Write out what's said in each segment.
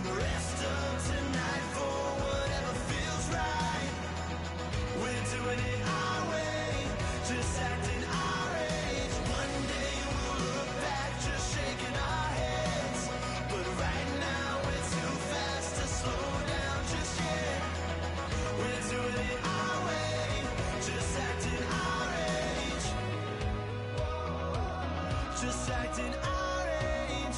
the rest of tonight for whatever feels right. We're doing it our way, just acting our age. One day we'll look back, just shaking our heads. But right now we're too fast to slow down just yet. We're doing it our way, just acting our age. Just acting our age.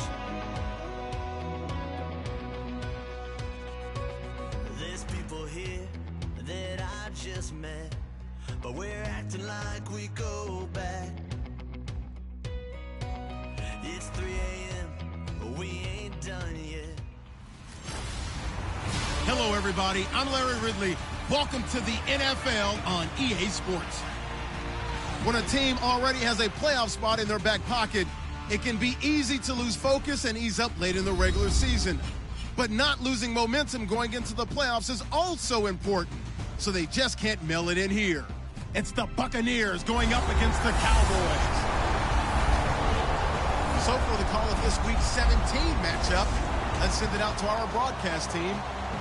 There's people here that I just met, but we're acting like we go back. It's 3 a.m., but we ain't done yet. Hello, everybody. I'm Larry Ridley. Welcome to the NFL on EA Sports. When a team already has a playoff spot in their back pocket, it can be easy to lose focus and ease up late in the regular season. But not losing momentum going into the playoffs is also important, so they just can't mail it in here. It's the Buccaneers going up against the Cowboys. So for the call of this week's 17 matchup, let's send it out to our broadcast team,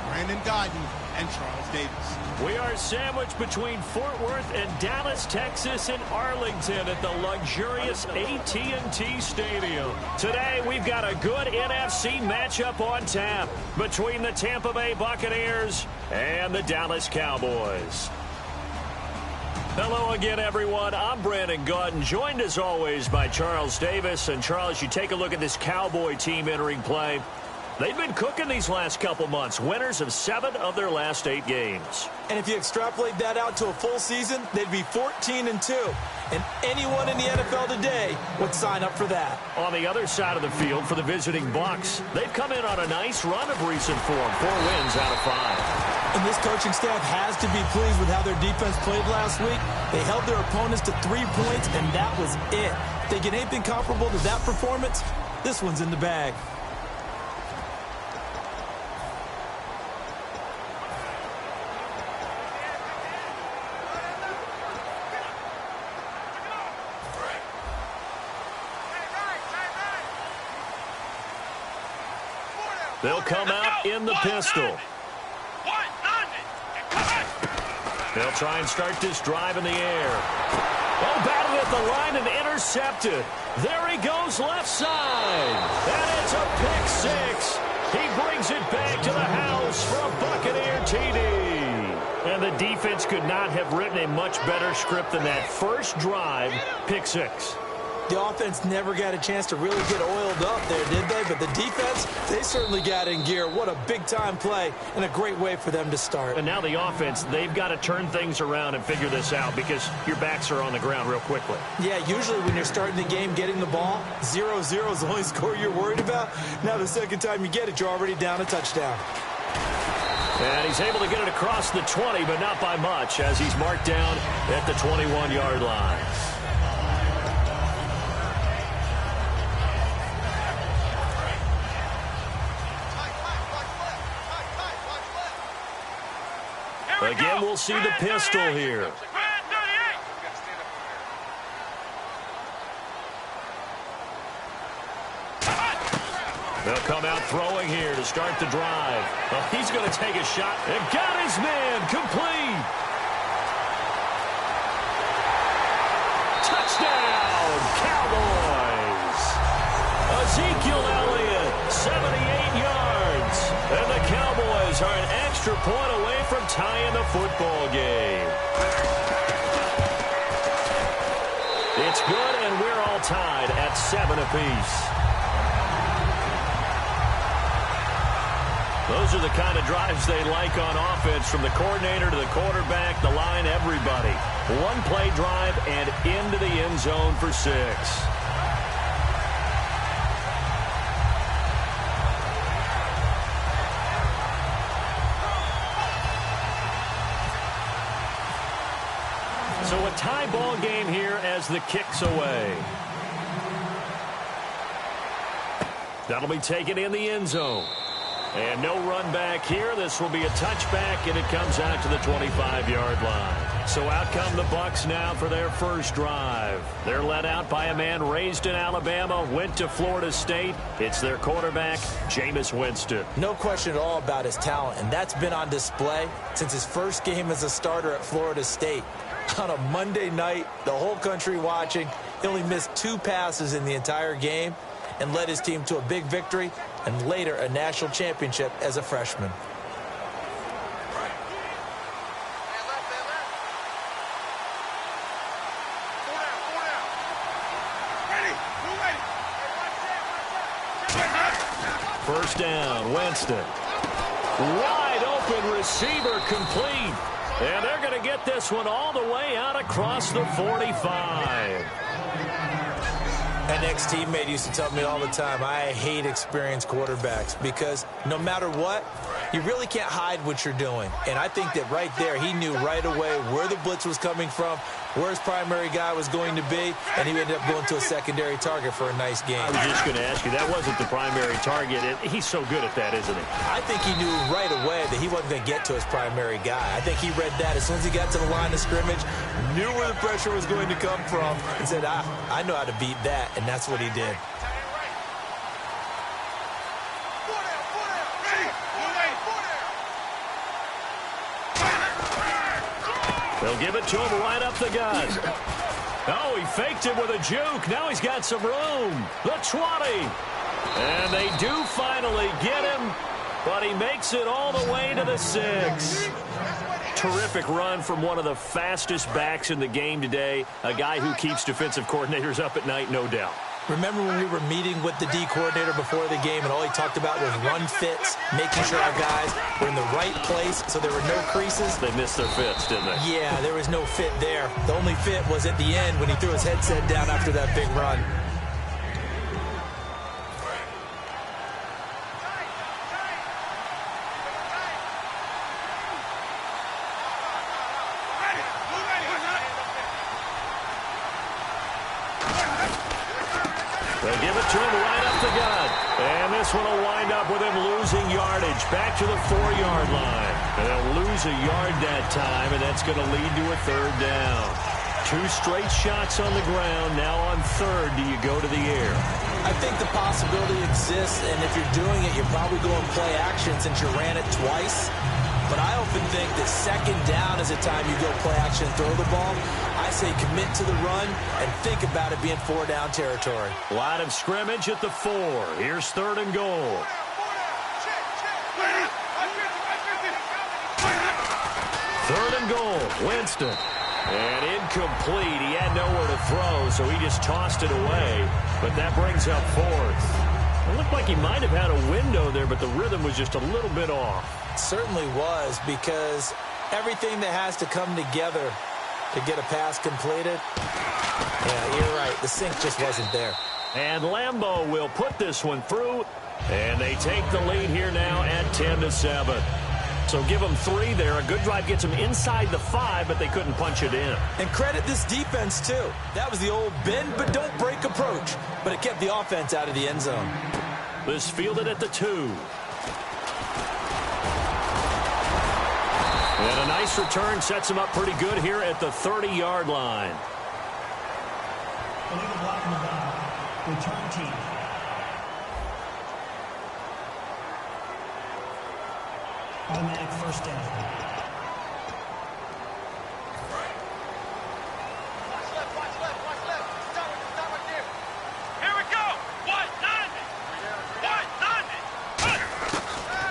Brandon Godden and Charles Davis. We are sandwiched between Fort Worth and Dallas, Texas, and Arlington at the luxurious AT&T Stadium. Today, we've got a good NFC matchup on tap between the Tampa Bay Buccaneers and the Dallas Cowboys. Hello again, everyone. I'm Brandon Godden, joined as always by Charles Davis. And Charles, you take a look at this Cowboy team entering play. They've been cooking these last couple months, winners of 7 of their last 8 games. And if you extrapolate that out to a full season, they'd be 14-2. And anyone in the NFL today would sign up for that. On the other side of the field for the visiting Bucks, they've come in on a nice run of recent form, 4 wins out of 5. And this coaching staff has to be pleased with how their defense played last week. They held their opponents to 3 points, and that was it. Thinking anything comparable to that performance, this one's in the bag. They'll come out in the pistol. They'll try and start this drive in the air. Oh, batted at the line and intercepted. There he goes left side. And it's a pick 6. He brings it back to the house for a Buccaneer TD. And the defense could not have written a much better script than that first drive, pick 6. The offense never got a chance to really get oiled up there, did they? But the defense, they certainly got in gear. What a big-time play and a great way for them to start. And now the offense, they've got to turn things around and figure this out because your backs are on the ground real quickly. Yeah, usually when you're starting the game getting the ball, 0-0 is the only score you're worried about. Now the second time you get it, you're already down a touchdown. And he's able to get it across the 20, but not by much as he's marked down at the 21-yard line. Again, we'll see the pistol here. They'll come out throwing here to start the drive. Well, he's going to take a shot and got his man complete. Touchdown, Cowboys. Ezekiel Elliott, 78 yards. And the Cowboys are an extra point away from tying the football game. It's good, and we're all tied at 7 apiece. Those are the kind of drives they like on offense, from the coordinator to the quarterback, the line, everybody. One-play drive and into the end zone for 6. So a tie ball game here as the kick's away. That'll be taken in the end zone. And no run back here. This will be a touchback, and it comes out to the 25-yard line. So out come the Bucks now for their first drive. They're led out by a man raised in Alabama, went to Florida State. It's their quarterback, Jameis Winston. No question at all about his talent, and that's been on display since his first game as a starter at Florida State. On a Monday night, the whole country watching, he only missed 2 passes in the entire game and led his team to a big victory and later a national championship as a freshman. First down, Winston. Wide open receiver complete. And they're going to get this one all the way out across the 45. An ex-teammate used to tell me all the time, I hate experienced quarterbacks because no matter what, you really can't hide what you're doing. And I think that right there, he knew right away where the blitz was coming from, where his primary guy was going to be, and he ended up going to a secondary target for a nice game. I was just going to ask you, that wasn't the primary target. He's so good at that, isn't he? I think he knew right away that he wasn't going to get to his primary guy. I think he read that as soon as he got to the line of scrimmage, knew where the pressure was going to come from, and said, I know how to beat that, and that's what he did. They'll give it to him right up the gut. Oh, he faked him with a juke. Now he's got some room. The 20. And they do finally get him, but he makes it all the way to the 6. Terrific run from one of the fastest backs in the game today, a guy who keeps defensive coordinators up at night, no doubt. Remember when we were meeting with the D coordinator before the game and all he talked about was run fits, making sure our guys were in the right place so there were no creases? They missed their fits, didn't they? Yeah, there was no fit there. The only fit was at the end when he threw his headset down after that big run. They'll give it to him right up the gut. And this one will wind up with him losing yardage back to the 4-yard line. And they'll lose a yard that time, and that's going to lead to a 3rd down. 2 straight shots on the ground. Now on 3rd, do you go to the air? I think the possibility exists, and if you're doing it, you're probably going play action since you ran it twice. But I often think that 2nd down is the time you go play action and throw the ball. I say commit to the run and think about it being 4-down territory. Line of scrimmage at the 4. Here's 3rd and goal. 3rd and goal. Winston. And incomplete. He had nowhere to throw, so he just tossed it away. But that brings up 4th. It looked like he might have had a window there, but the rhythm was just a little bit off. It certainly was, because everything that has to come together to get a pass completed, yeah, you're right. The sink just wasn't there. And Lambeau will put this one through, and they take the lead here now at 10-7. So give them 3 there. A good drive gets them inside the 5, but they couldn't punch it in. And credit this defense, too. That was the old bend but don't break approach, but it kept the offense out of the end zone. This fielded at the 2. And a nice return sets him up pretty good here at the 30-yard line. Illegal block in the back. Return team. Automatic 1st down.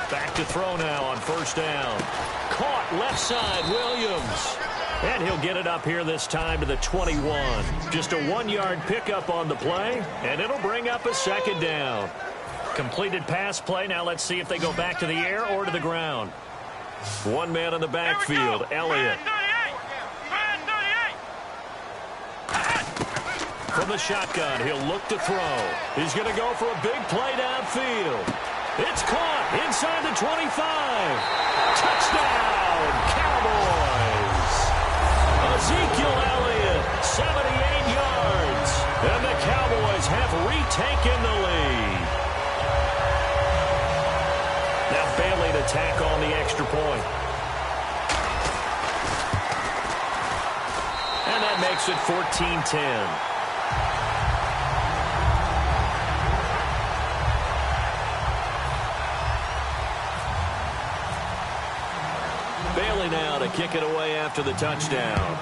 Back to throw now on 1st down. Caught left side, Williams. And he'll get it up here this time to the 21. Just a 1-yard pickup on the play, and it'll bring up a 2nd down. Completed pass play. Now let's see if they go back to the air or to the ground. 1 man in the backfield, Elliott. From the shotgun, he'll look to throw. He's going to go for a big play downfield. It's caught inside the 25. Touchdown, Cowboys. Ezekiel Elliott, 78 yards. And the Cowboys have retaken the lead. Now Bailey to tack on the extra point. That makes it 14-10. Bailey now to kick it away after the touchdown.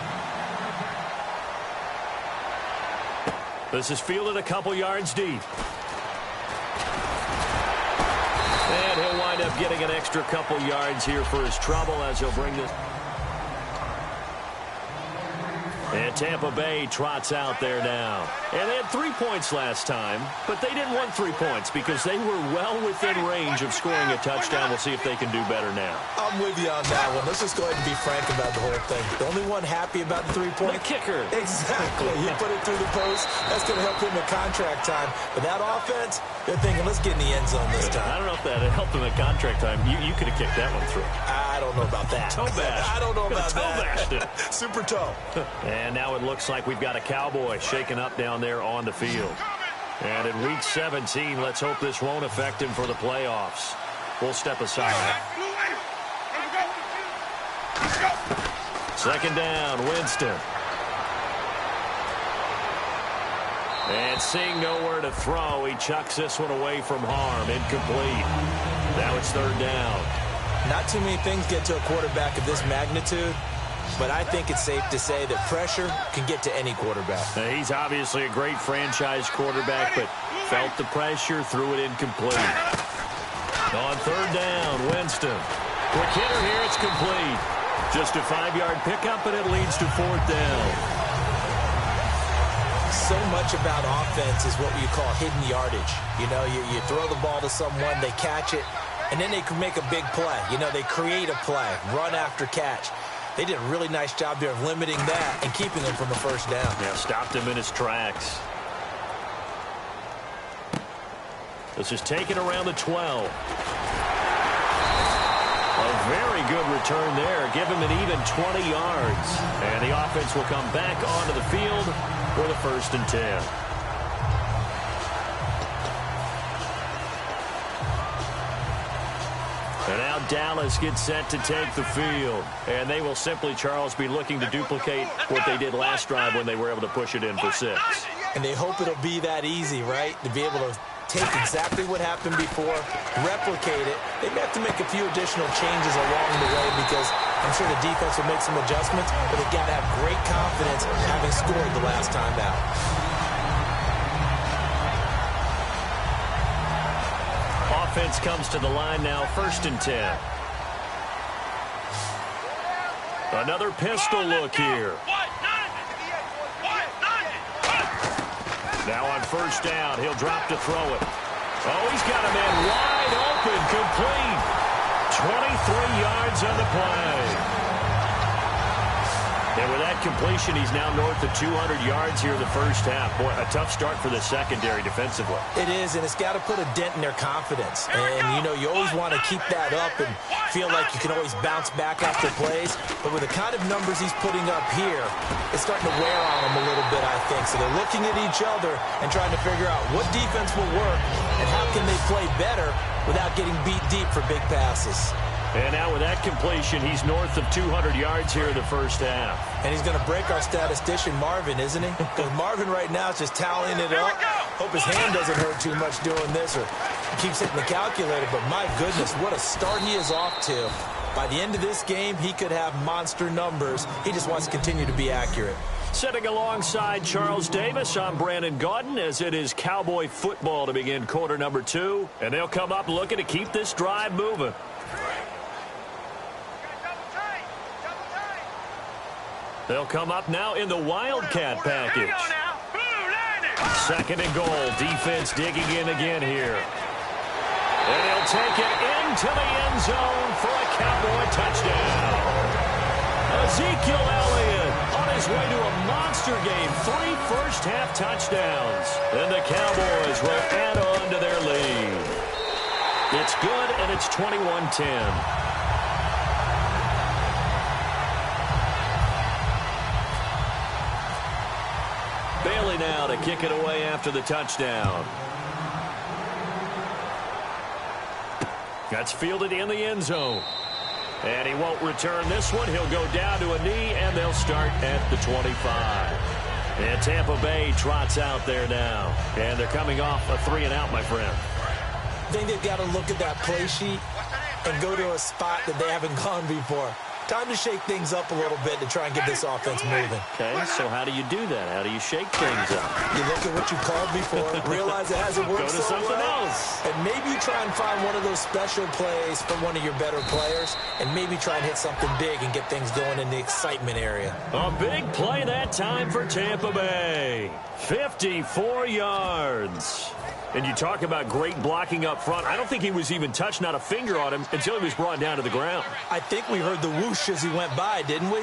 This is fielded a couple yards deep. And he'll wind up getting an extra couple yards here for his trouble as he'll bring this. And Tampa Bay trots out there now. And they had 3 points last time, but they didn't want 3 points because they were well within range of scoring a touchdown. We'll see if they can do better now. I'm with you on that one. Let's just go ahead and be frank about the whole thing. The only one happy about the 3-point. The kicker. Exactly. He put it through the post. That's going to help him at contract time. But that offense, they're thinking, let's get in the end zone this time. I don't know if that helped him at contract time. You could have kicked that one through. I don't know about that. Toe bash. I don't know about toe that. bashed it. Super toe. And now it looks like we've got a Cowboy shaken up down there on the field. And in Week 17, let's hope this won't affect him for the playoffs. We'll step aside. Second down, Winston. And seeing nowhere to throw, he chucks this one away from harm. Incomplete. Now it's third down. Not too many things get to a quarterback of this magnitude, but I think it's safe to say that pressure can get to any quarterback. Now, he's obviously a great franchise quarterback, but felt the pressure, threw it incomplete. On third down, Winston. Quick hitter here, it's complete. Just a 5-yard pickup, and it leads to fourth down. So much about offense is what you call hidden yardage. You know, you throw the ball to someone, they catch it, and then they can make a big play. You know, they create a play, run after catch. They did a really nice job there of limiting that and keeping him from a first down. Yeah, stopped him in his tracks. This is taken around the 12. A very good return there. Give him an even 20 yards. And the offense will come back onto the field for the 1st and 10. And now Dallas gets set to take the field. And they will simply, Charles, be looking to duplicate what they did last drive when they were able to push it in for 6. And they hope it'll be that easy, right? To be able to take exactly what happened before, replicate it. They may have to make a few additional changes along the way because I'm sure the defense will make some adjustments, but they've got to have great confidence having scored the last time out. Offense comes to the line now, 1st and 10. Another pistol look here. Now on first down, he'll drop to throw it. Oh, he's got a man wide open, complete. 23 yards on the play. And with that completion, he's now north of 200 yards here in the first half. Boy, a tough start for the secondary defensively. It is, and it's got to put a dent in their confidence. And, you know, you always want to keep that up and feel like you can always bounce back after plays. But with the kind of numbers he's putting up here, it's starting to wear on them a little bit, I think. So they're looking at each other and trying to figure out what defense will work and how can they play better without getting beat deep for big passes. And now with that completion, he's north of 200 yards here in the first half. And he's going to break our statistician, Marvin, isn't he? Because Marvin right now is just tallying it up. Hope his hand doesn't hurt too much doing this, or he keeps hitting the calculator. But my goodness, what a start he is off to. By the end of this game, he could have monster numbers. He just wants to continue to be accurate. Sitting alongside Charles Davis, I'm Brandon Gaudin, as it is Cowboy football to begin quarter number 2. And they'll come up looking to keep this drive moving. They'll come up now in the Wildcat package. Second and goal. Defense digging in again here. And he'll take it into the end zone for a Cowboy touchdown. Ezekiel Elliott on his way to a monster game. 3 first-half touchdowns. And the Cowboys will add on to their lead. It's good, and it's 21-10. Bailey now to kick it away after the touchdown. That's fielded in the end zone. And he won't return this one. He'll go down to a knee, and they'll start at the 25. And Tampa Bay trots out there now. And they're coming off a 3-and-out, my friend. I think they've got to look at that play sheet and go to a spot that they haven't gone before. Time to shake things up a little bit to try and get this offense moving. Okay, so how do you do that? How do you shake things up? You look at what you called before, realize it hasn't worked Go to so something well, else. and maybe try and find one of those special plays from one of your better players, and maybe try and hit something big and get things going in the excitement area. A big play that time for Tampa Bay. 54 yards. And you talk about great blocking up front. I don't think he was even touched, not a finger on him, until he was brought down to the ground. I think we heard the whoosh as he went by, didn't we?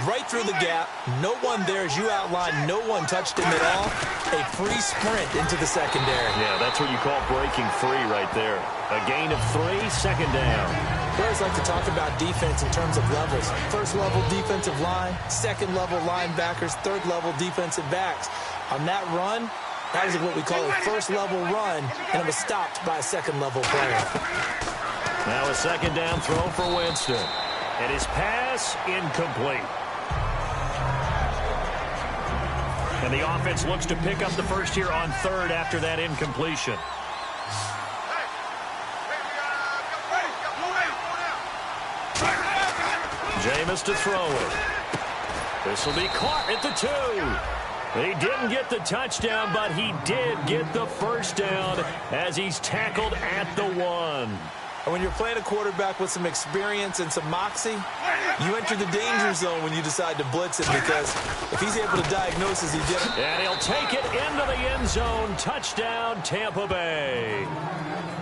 Right through the gap. No one there, as you outlined. No one touched him at all. A free sprint into the secondary. Yeah, that's what you call breaking free right there. A gain of 3, second down. We always like to talk about defense in terms of levels. First level defensive line, second level linebackers, third level defensive backs. On that run, that was what we call a first-level run, and it was stopped by a second-level player. Now a second down throw for Winston. And his pass incomplete. And the offense looks to pick up the first here on third after that incompletion. Jameis to throw it. This will be caught at the 2. He didn't get the touchdown, but he did get the first down as he's tackled at the 1. And when you're playing a quarterback with some experience and some moxie, you enter the danger zone when you decide to blitz him, because if he's able to diagnose as he did. And he'll take it into the end zone. Touchdown, Tampa Bay.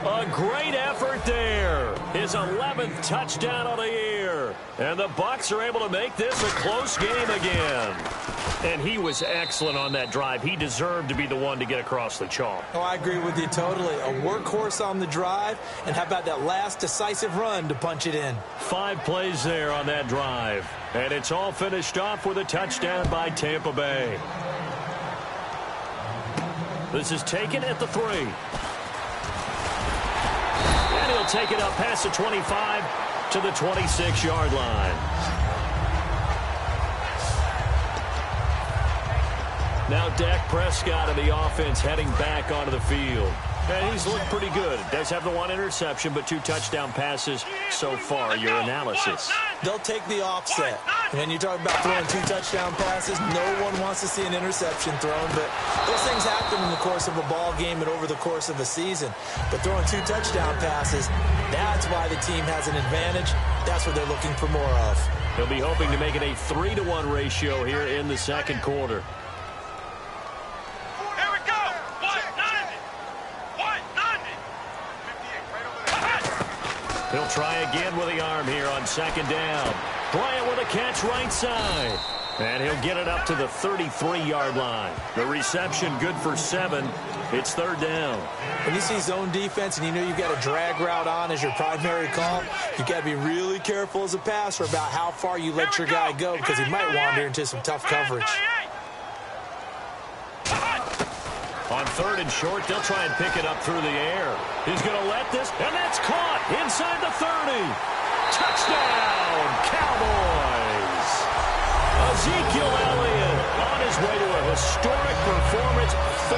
A great effort there. His 11th touchdown of the year. And the Bucks are able to make this a close game again. And he was excellent on that drive. He deserved to be the one to get across the chalk. Oh, I agree with you totally. A workhorse on the drive, and how about that last decisive run to punch it in? 5 plays there on that drive. And it's all finished off with a touchdown by Tampa Bay. This is taken at the 3. And he'll take it up past the 25 to the 26-yard line. Now Dak Prescott of the offense heading back onto the field. And he's looked pretty good. Does have the 1 interception, but 2 touchdown passes so far. Your analysis. They'll take the offset. When you talk about throwing 2 touchdown passes, no one wants to see an interception thrown, but those things happen in the course of a ball game and over the course of a season. But throwing 2 touchdown passes, that's why the team has an advantage. That's what they're looking for more of. They'll be hoping to make it a 3-to-1 ratio here in the second quarter. He'll try again with the arm here on second down. Bryant with a catch right side. And he'll get it up to the 33-yard line. The reception good for 7. It's third down. When you see zone defense and you know you've got a drag route on as your primary call, you've got to be really careful as a passer about how far you let your guy go, because he might wander into some tough coverage. On third and short, they'll try and pick it up through the air. He's going to let this, and that's caught inside the 30. Touchdown, Cowboys. Ezekiel Elliott on his way to a historic performance, 4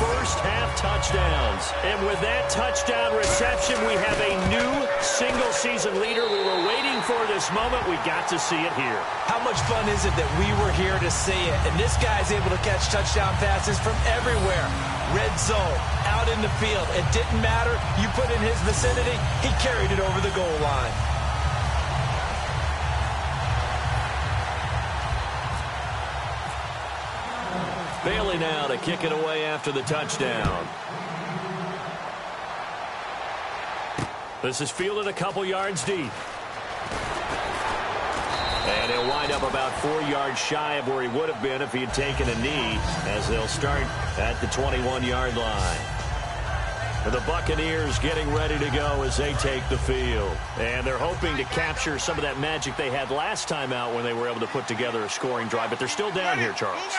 first-half touchdowns. And with that touchdown reception, we have a new single-season leader. We were waiting for this moment. We got to see it here. How much fun is it that we were here to see it? And this guy's able to catch touchdown passes from everywhere. Red zone, out in the field. It didn't matter. You put in his vicinity, he carried it over the goal line. Bailey now to kick it away after the touchdown. This is fielded a couple yards deep. And he'll wind up about 4 yards shy of where he would have been if he had taken a knee, as they'll start at the 21-yard line. The Buccaneers getting ready to go as they take the field. And they're hoping to capture some of that magic they had last time out when they were able to put together a scoring drive. But they're still down here, Charles.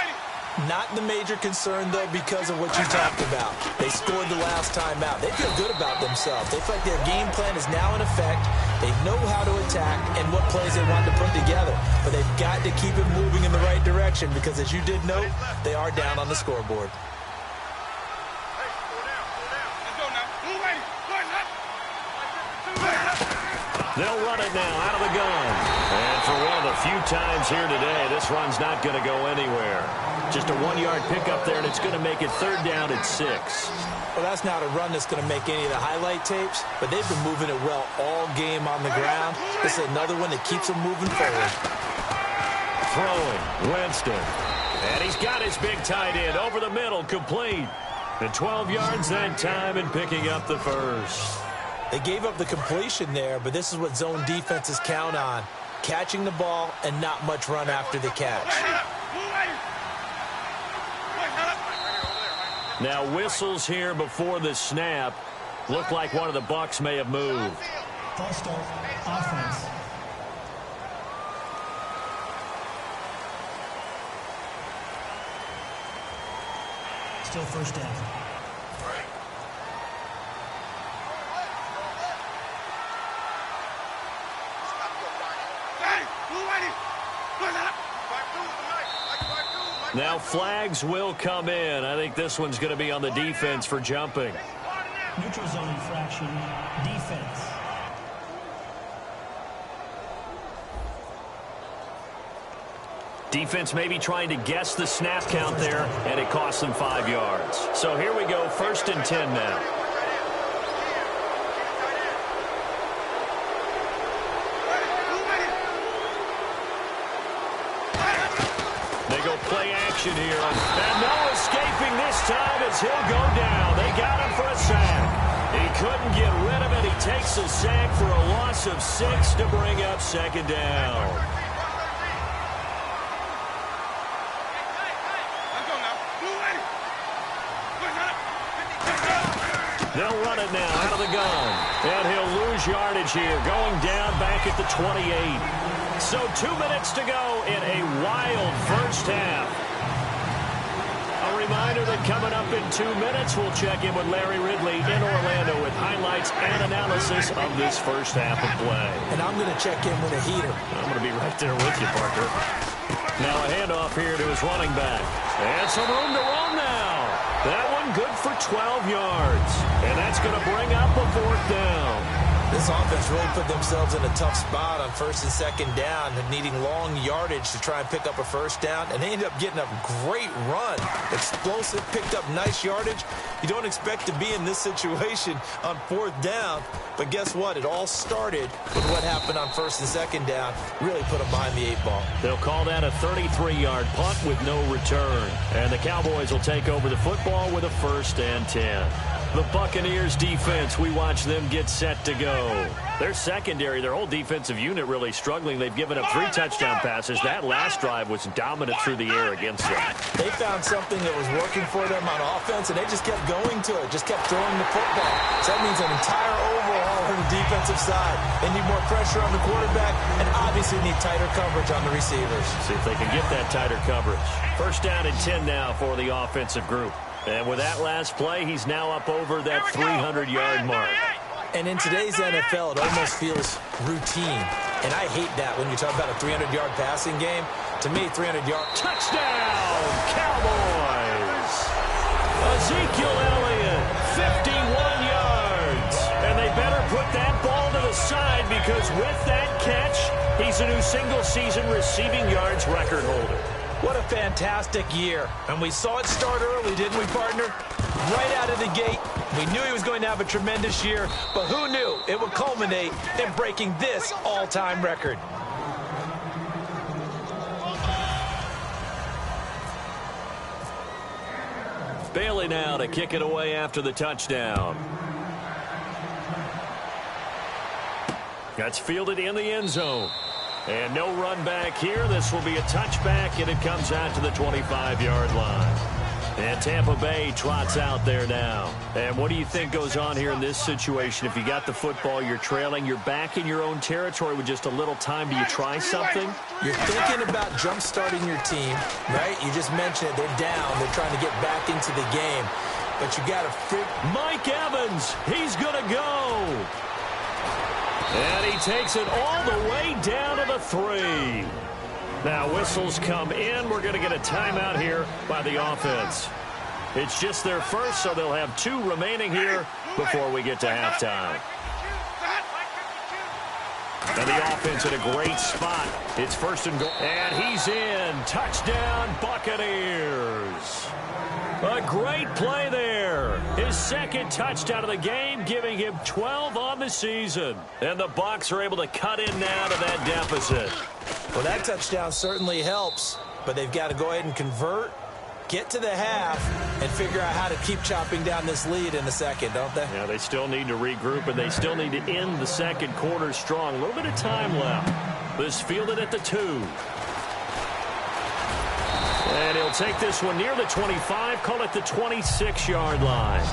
Not the major concern, though, because of what you talked about. They scored the last time out. They feel good about themselves. They feel like their game plan is now in effect. They know how to attack and what plays they want to put together. But they've got to keep it moving in the right direction because, as you did note, they are down on the scoreboard. They'll run it now out of the gun. And for one of the few times here today, this run's not going to go anywhere. Just a 1-yard pickup there, and it's going to make it 3rd down and 6. Well, that's not a run that's going to make any of the highlight tapes, but they've been moving it well all game on the ground. This is another one that keeps them moving forward. Throwing, Winston. And he's got his big tight end over the middle, complete. And 12 yards that time and picking up the first. They gave up the completion there, but this is what zone defenses count on. Catching the ball and not much run after the catch. Now whistles here before the snap. Looked like one of the Bucks may have moved. False start, offense. Still first down. Now flags will come in. I think this one's going to be on the defense for jumping. Neutral zone infraction, defense. Defense maybe trying to guess the snap count there, and it costs them 5 yards. So here we go, 1st and 10 now. Play action here, and no escaping this time as he'll go down. They got him for a sack. He couldn't get rid of it. He takes a sack for a loss of 6 to bring up 2nd down. They'll run it now out of the gun, and he'll lose yardage here, going down back at the 28. So 2 minutes to go in a wild first half. A reminder that coming up in 2 minutes, we'll check in with Larry Ridley in Orlando with highlights and analysis of this first half of play. And I'm going to check in with a heater. I'm going to be right there with you, Parker. Now a handoff here to his running back. And some room to run now. That one good for 12 yards. And that's going to bring up a 4th down. This offense really put themselves in a tough spot on 1st and 2nd down, needing long yardage to try and pick up a 1st down, and they ended up getting a great run. Explosive, picked up nice yardage. You don't expect to be in this situation on 4th down, but guess what? It all started with what happened on 1st and 2nd down. Really put them behind the 8 ball. They'll call that a 33-yard punt with no return, and the Cowboys will take over the football with a 1st and 10. The Buccaneers defense, we watch them get set to go. Their secondary, their whole defensive unit really struggling. They've given up 3 touchdown passes. That last drive was dominant through the air against them. They found something that was working for them on offense, and they just kept going to it, just kept throwing the football. So that means an entire overhaul on the defensive side. They need more pressure on the quarterback and obviously need tighter coverage on the receivers. See if they can get that tighter coverage. 1st down and 10 now for the offensive group. And with that last play, he's now up over that 300-yard mark. And in today's NFL, it almost feels routine. And I hate that when you talk about a 300-yard passing game. To me, 300-yard... Touchdown, Cowboys! Ezekiel Elliott, 51 yards. And they better put that ball to the side because with that catch, he's a new single-season receiving yards record holder. What a fantastic year. And we saw it start early, didn't we, partner? Right out of the gate. We knew he was going to have a tremendous year, but who knew it would culminate in breaking this all-time record? Bailey now to kick it away after the touchdown. That's fielded in the end zone. And no run back here. This will be a touchback, and it comes out to the 25-yard line. And Tampa Bay trots out there now. And what do you think goes on here in this situation? If you got the football, you're trailing, you're back in your own territory with just a little time. Do you try something? You're thinking about jump-starting your team, right? You just mentioned it. They're down. They're trying to get back into the game. But you got to Mike Evans, he's going to go. And he takes it all the way down to the 3. Now whistles come in. We're going to get a timeout here by the offense. It's just their first, so they'll have 2 remaining here before we get to halftime. And the offense in a great spot. It's first and goal. And he's in. Touchdown, Buccaneers. A great play there. His second touchdown of the game, giving him 12 on the season. And the Bucks are able to cut in now to that deficit. Well, that touchdown certainly helps, but they've got to go ahead and convert, get to the half, and figure out how to keep chopping down this lead in the second, don't they? Yeah, they still need to regroup, and they still need to end the second quarter strong. A little bit of time left. This fielded at the 2. And he'll take this one near the 25, call it the 26-yard line.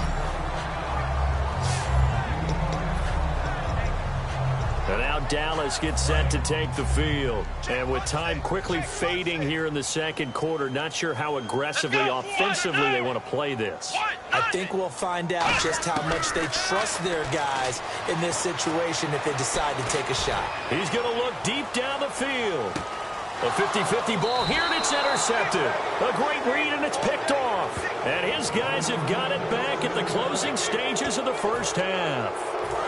And now Dallas gets set to take the field. And with time quickly fading here in the second quarter, not sure how aggressively, offensively they want to play this. I think we'll find out just how much they trust their guys in this situation if they decide to take a shot. He's going to look deep down the field. A 50-50 ball here, and it's intercepted. A great read, and it's picked off. And his guys have got it back at the closing stages of the first half.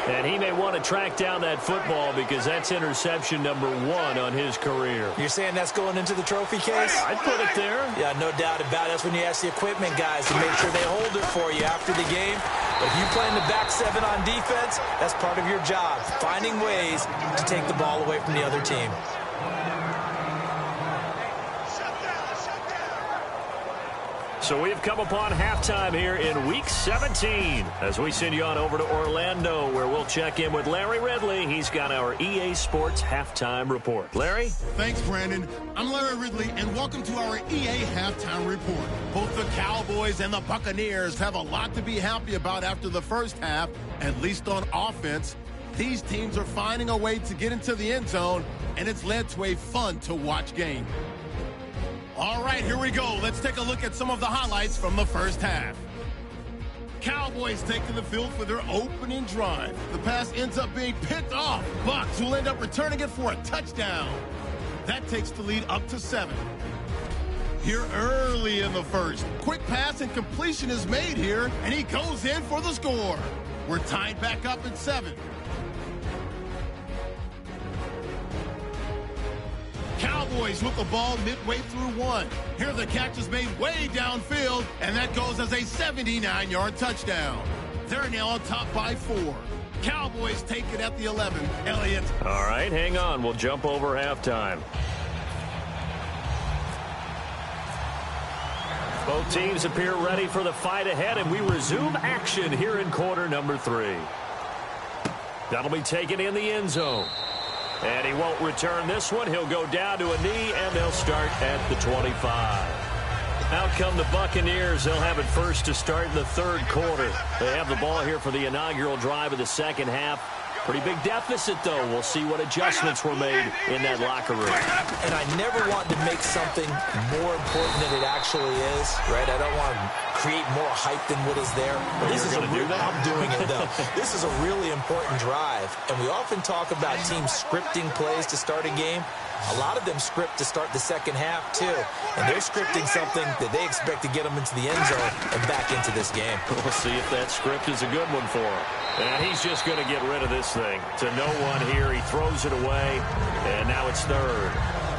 And he may want to track down that football because that's interception number 1 on his career. You're saying that's going into the trophy case? I'd put it there. Yeah, no doubt about it. That's when you ask the equipment guys to make sure they hold it for you after the game. If you play in the back 7 on defense, that's part of your job, finding ways to take the ball away from the other team. So we've come upon halftime here in Week 17 as we send you on over to Orlando, where we'll check in with Larry Ridley. He's got our EA Sports Halftime Report. Larry? Thanks, Brandon. I'm Larry Ridley, and welcome to our EA Halftime Report. Both the Cowboys and the Buccaneers have a lot to be happy about after the first half, at least on offense. These teams are finding a way to get into the end zone, and it's led to a fun-to-watch game. All right, here we go. Let's take a look at some of the highlights from the first half. Cowboys taking the field for their opening drive. The pass ends up being picked off. Bucks will end up returning it for a touchdown. That takes the lead up to 7. Here early in the first. Quick pass and completion is made here, and he goes in for the score. We're tied back up at 7. Cowboys with the ball midway through 1. Here the catch is made way downfield, and that goes as a 79-yard touchdown. They're now on top by 4. Cowboys take it at the 11. Elliott. All right, hang on. We'll jump over halftime. Both teams appear ready for the fight ahead, and we resume action here in quarter number 3. That'll be taken in the end zone. And he won't return this one. He'll go down to a knee, and they'll start at the 25. Out come the Buccaneers. They'll have it first to start in the third quarter. They have the ball here for the inaugural drive of the second half. Pretty big deficit, though. We'll see what adjustments were made in that locker room. And I never want to make something more important than it actually is, right? I don't want to create more hype than what is there. But this is I'm doing it, though. This is a really important drive. And we often talk about teams scripting plays to start a game. A lot of them script to start the second half, too. And they're scripting something that they expect to get them into the end zone and back into this game. We'll see if that script is a good one for him. And he's just going to get rid of this thing. To no one here. He throws it away. And now it's third.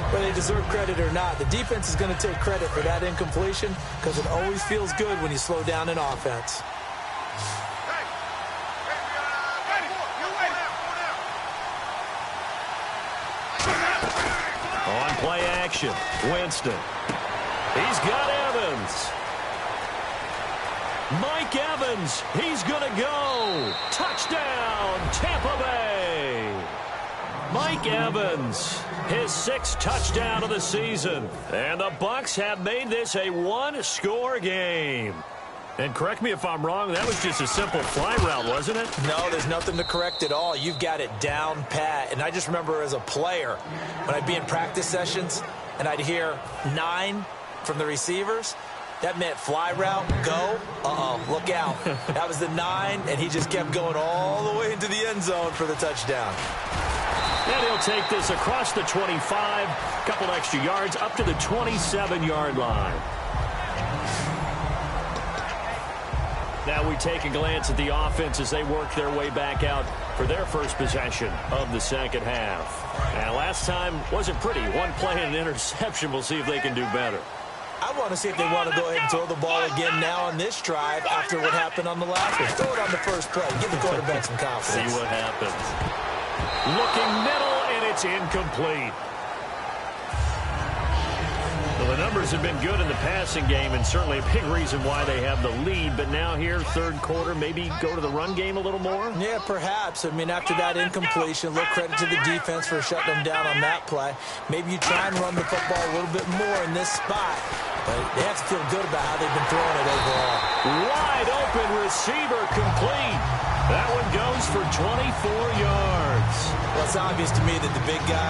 Whether they deserve credit or not, the defense is going to take credit for that incompletion because it always feels good when you slow down in offense. On play action, Winston. He's got Evans. Mike Evans, he's going to go. Touchdown, Tampa Bay. Mike Evans, his 6th touchdown of the season. And the Bucks have made this a one-score game. And correct me if I'm wrong, that was just a simple fly route, wasn't it? No, there's nothing to correct at all. You've got it down pat. And I just remember as a player, when I'd be in practice sessions and I'd hear 9 from the receivers, that meant fly route, go, look out. That was the 9, and he just kept going all the way into the end zone for the touchdown. And he'll take this across the 25, couple extra yards, up to the 27-yard line. Now we take a glance at the offense as they work their way back out for their first possession of the second half. And last time wasn't pretty. One play and an interception. We'll see if they can do better. I want to see if they want to go ahead and throw the ball again now on this drive after what happened on the last one. Throw it on the first play. Give the quarterback some confidence. See what happens. Looking middle, and it's incomplete. Well, the numbers have been good in the passing game, and certainly a big reason why they have the lead. But now here, third quarter, maybe go to the run game a little more? Yeah, perhaps. I mean, after that incompletion, a little credit to the defense for shutting them down on that play. Maybe you try and run the football a little bit more in this spot. But they have to feel good about how they've been throwing it overall. Wide open receiver complete. That one goes for 24 yards. Well, it's obvious to me that the big guy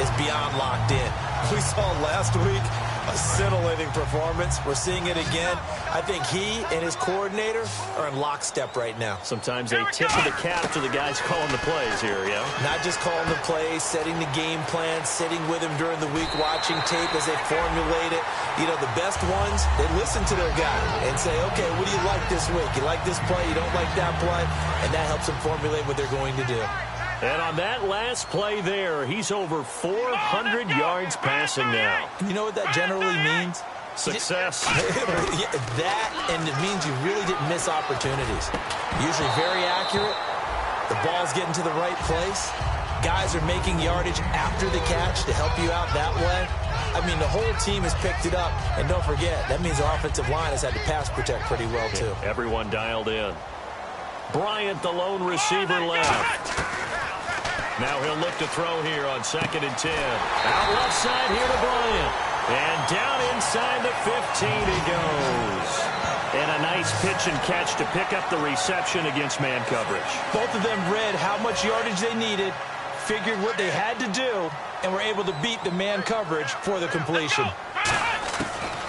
is beyond locked in. We saw last week a scintillating performance. We're seeing it again. I think he and his coordinator are in lockstep right now. Sometimes they tip of the cap to the guys calling the plays here, yeah? Not just calling the plays, setting the game plan, sitting with him during the week, watching tape as they formulate it. You know, the best ones, they listen to their guy and say, okay, what do you like this week? You like this play? You don't like that play? And that helps them formulate what they're going to do. And on that last play there, he's over 400 yards passing now. You know what that generally means? Success. That, and it means you really didn't miss opportunities. Usually very accurate. The ball's getting to the right place. Guys are making yardage after the catch to help you out that way. I mean, the whole team has picked it up. And don't forget, that means the offensive line has had to pass protect pretty well, too. Everyone dialed in. Bryant, the lone receiver, left. Now he'll look to throw here on 2nd and 10. Out left side here to Bryant. And down inside the 15 he goes. And a nice pitch and catch to pick up the reception against man coverage. Both of them read how much yardage they needed, figured what they had to do, and were able to beat the man coverage for the completion.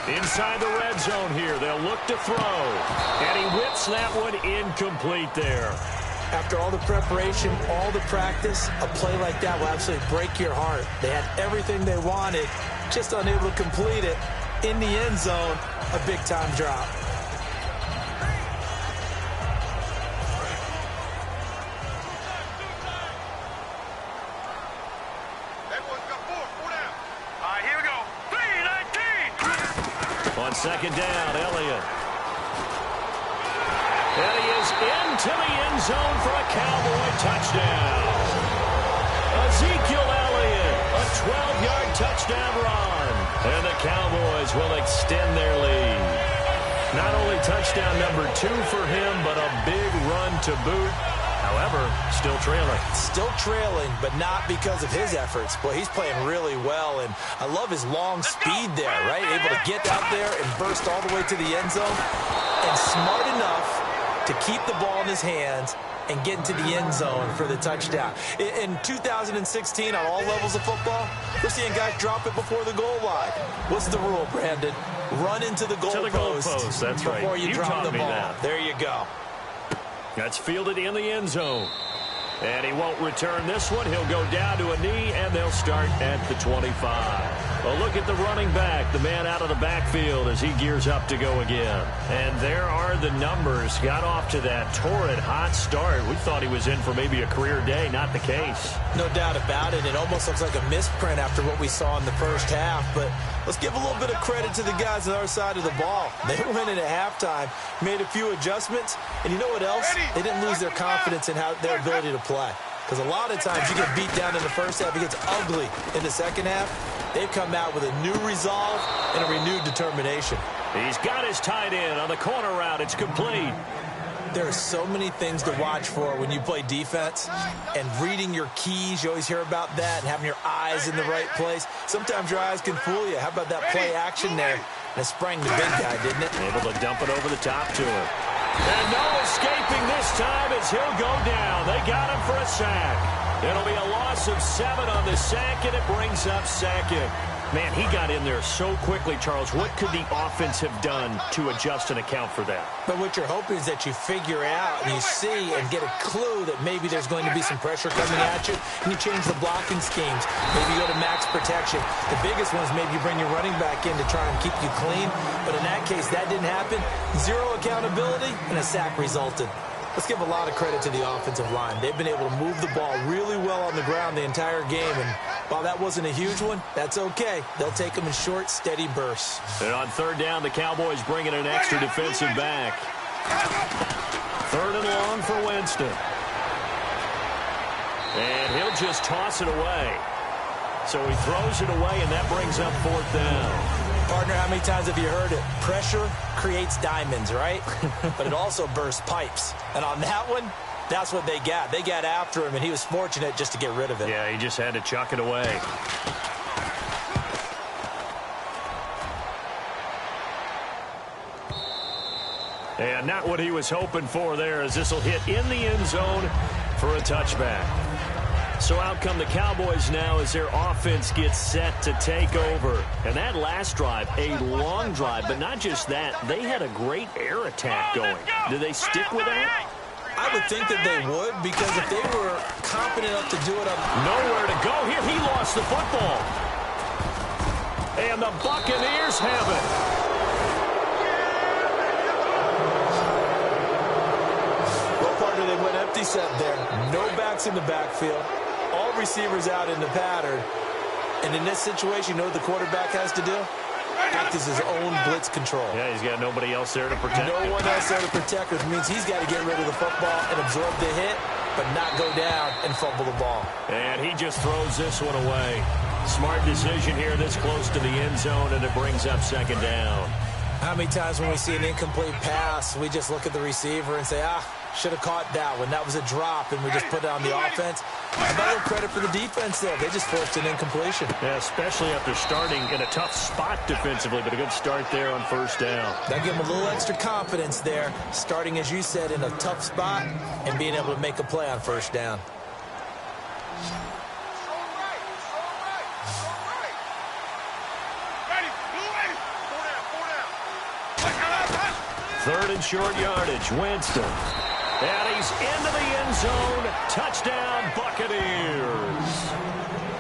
Inside the red zone here, they'll look to throw. And he whips that one incomplete there. After all the preparation, all the practice, a play like that will absolutely break your heart. They had everything they wanted, just unable to complete it. In the end zone, a big-time drop. On 2nd down, Elliott. And he is into the end zone for a Cowboy touchdown. Ezekiel Elliott, a 12-yard touchdown run. And the Cowboys will extend their lead. Not only touchdown number 2 for him, but a big run to boot. However, still trailing. Still trailing, but not because of his efforts. Boy, he's playing really well, and I love his long speed there, right? Able to get out there and burst all the way to the end zone, and smart enough to keep the ball in his hands and get into the end zone for the touchdown. In 2016, on all levels of football, we're seeing guys drop it before the goal line. What's the rule, Brandon? Run into the goalpost. That's right. Before you drop the ball. That. There you go. That's fielded in the end zone. And he won't return this one. He'll go down to a knee, and they'll start at the 25. A look at the running back, the man out of the backfield as he gears up to go again. And there are the numbers. Got off to that torrid hot start. We thought he was in for maybe a career day. Not the case. No doubt about it. It almost looks like a misprint after what we saw in the first half. But let's give a little bit of credit to the guys on our side of the ball. They went in at halftime, made a few adjustments, and you know what else? They didn't lose their confidence in their ability to play. Because a lot of times you get beat down in the first half, it gets ugly in the second half. They've come out with a new resolve and a renewed determination. He's got his tight end on the corner route. It's complete. There are so many things to watch for when you play defense, and reading your keys, you always hear about that, and having your eyes in the right place. Sometimes your eyes can fool you. How about that play action there? And it sprang the big guy, didn't it? Able to dump it over the top to him. And no escaping this time as he'll go down. They got him for a sack. It'll be a loss of 7 on the sack, and it brings up second. Man, he got in there so quickly, Charles. What could the offense have done to adjust and account for that? But what you're hoping is that you figure out and you see and get a clue that maybe there's going to be some pressure coming at you, and you change the blocking schemes. Maybe you go to max protection. The biggest one is maybe you bring your running back in to try and keep you clean. But in that case, that didn't happen. 0 accountability, and a sack resulted. Let's give a lot of credit to the offensive line. They've been able to move the ball really well on the ground the entire game, and while that wasn't a huge one, that's okay. They'll take them in short, steady bursts. And on third down, the Cowboys bring in an extra defensive back. 3rd and long for Winston. And he'll just toss it away. So he throws it away, and that brings up 4th down. Partner, how many times have you heard it? Pressure creates diamonds, right? But it also bursts pipes. And on that one, that's what they got. They got after him, and he was fortunate just to get rid of it. Yeah, he just had to chuck it away. And not what he was hoping for there, as this will hit in the end zone for a touchback. So out come the Cowboys now as their offense gets set to take over. And that last drive, a long drive, but not just that. They had a great air attack going. Do they stick with that? I would think that they would, because if they were confident enough to do it up. Nowhere to go here. He lost the football. And the Buccaneers have it. Well, partner, they went empty set there. No backs in the backfield. All receivers out in the pattern. And in this situation, you know what the quarterback has to do? Act as his own blitz control. Yeah, he's got nobody else there to protect him. No one else there to protect, which means he's got to get rid of the football and absorb the hit, but not go down and fumble the ball. And he just throws this one away. Smart decision here this close to the end zone, and it brings up 2nd down. How many times when we see an incomplete pass, we just look at the receiver and say, should have caught that one. That was a drop, and we just put it on the offense. Another credit for the defense there. They just forced an incompletion. Yeah, especially after starting in a tough spot defensively, but a good start there on 1st down. That gave them a little extra confidence there, starting, as you said, in a tough spot and being able to make a play on 1st down. Third and short yardage, Winston. And he's into the end zone. Touchdown, Buccaneers.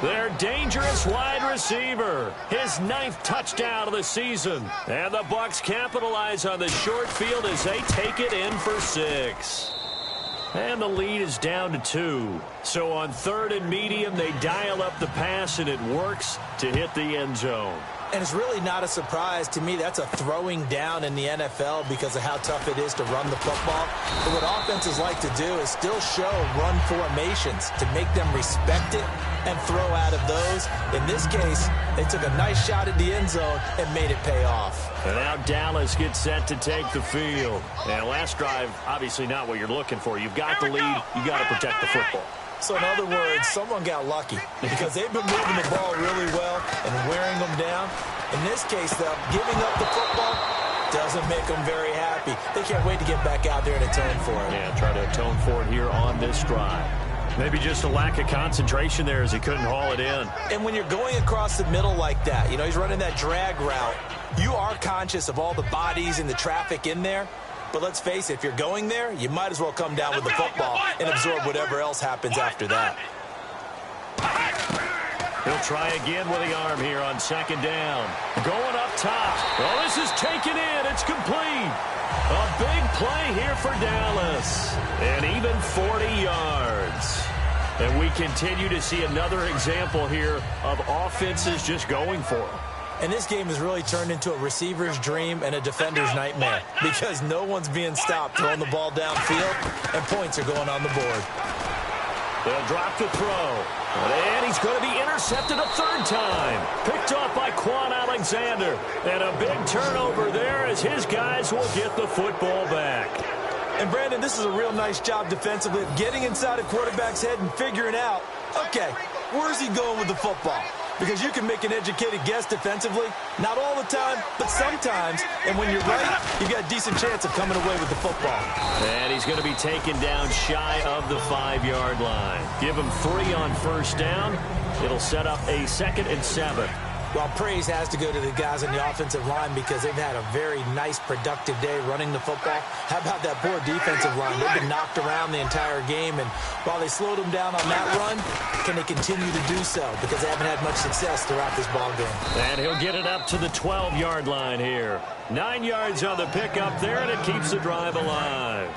Their dangerous wide receiver. His 9th touchdown of the season. And the Bucks capitalize on the short field as they take it in for 6. And the lead is down to 2. So on 3rd and medium, they dial up the pass, and it works to hit the end zone. And it's really not a surprise to me. That's a throwing down in the NFL because of how tough it is to run the football. But what offenses like to do is still show run formations to make them respect it and throw out of those. In this case, they took a nice shot at the end zone and made it pay off. And now Dallas gets set to take the field. And last drive, obviously not what you're looking for. You've got the lead. You got to protect the football. So in other words, someone got lucky because they've been moving the ball really well and wearing them down. In this case, though, giving up the football doesn't make them very happy. They can't wait to get back out there and atone for it. Yeah, try to atone for it here on this drive. Maybe just a lack of concentration there as he couldn't haul it in. And when you're going across the middle like that, you know, he's running that drag route, you are conscious of all the bodies and the traffic in there. But let's face it, if you're going there, you might as well come down with the football and absorb whatever else happens after that. He'll try again with the arm here on 2nd down. Going up top. Oh, this is taken in. It's complete. A big play here for Dallas. And even 40 yards. And we continue to see another example here of offenses just going for it. And this game has really turned into a receiver's dream and a defender's nightmare because no one's being stopped throwing the ball downfield, and points are going on the board. They'll drop the throw. And he's going to be intercepted a 3rd time. Picked off by Quan Alexander. And a big turnover there as his guys will get the football back. And, Brandon, this is a real nice job defensively of getting inside a quarterback's head and figuring out, okay, where's he going with the football? Because you can make an educated guess defensively. Not all the time, but sometimes. And when you're right, you've got a decent chance of coming away with the football. And he's going to be taken down shy of the 5-yard line. Give him 3 on first down. It'll set up a 2nd and 7. Well, praise has to go to the guys on the offensive line because they've had a very nice, productive day running the football. How about that poor defensive line? They've been knocked around the entire game, and while they slowed them down on that run, can they continue to do so? Because they haven't had much success throughout this ball game. And he'll get it up to the 12-yard line here. 9 yards on the pickup there, and it keeps the drive alive.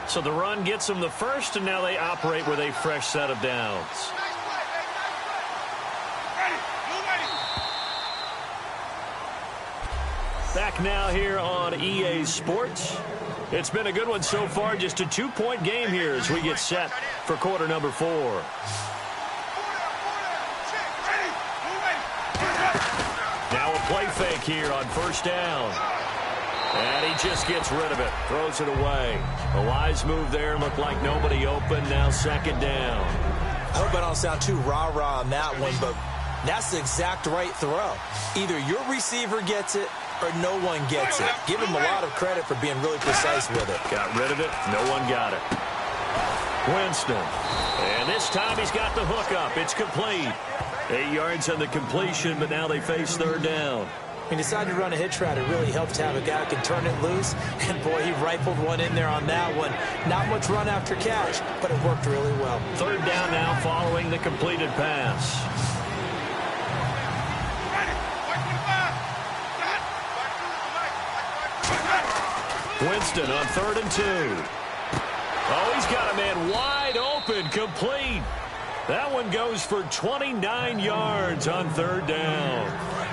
So the run gets them the first, and now they operate with a fresh set of downs. Back now here on EA Sports. It's been a good one so far. Just a 2-point game here as we get set for quarter number 4. Now a play fake here on first down. And he just gets rid of it. Throws it away. A wise move there. Looked like nobody open. Now 2nd down. I hope I don't sound too rah-rah on that one, but that's the exact right throw. Either your receiver gets it or no one gets it. Give him a lot of credit for being really precise with it. Got rid of it. No one got it. Winston. And this time he's got the hook up. It's complete. 8 yards on the completion, but now they face 3rd down. When you decide to run a hitch route, it really helps to have a guy who can turn it loose. And, boy, he rifled one in there on that one. Not much run after catch, but it worked really well. 3rd down now following the completed pass. Winston on 3rd and 2. Oh, he's got a man wide open, complete. That one goes for 29 yards on 3rd down.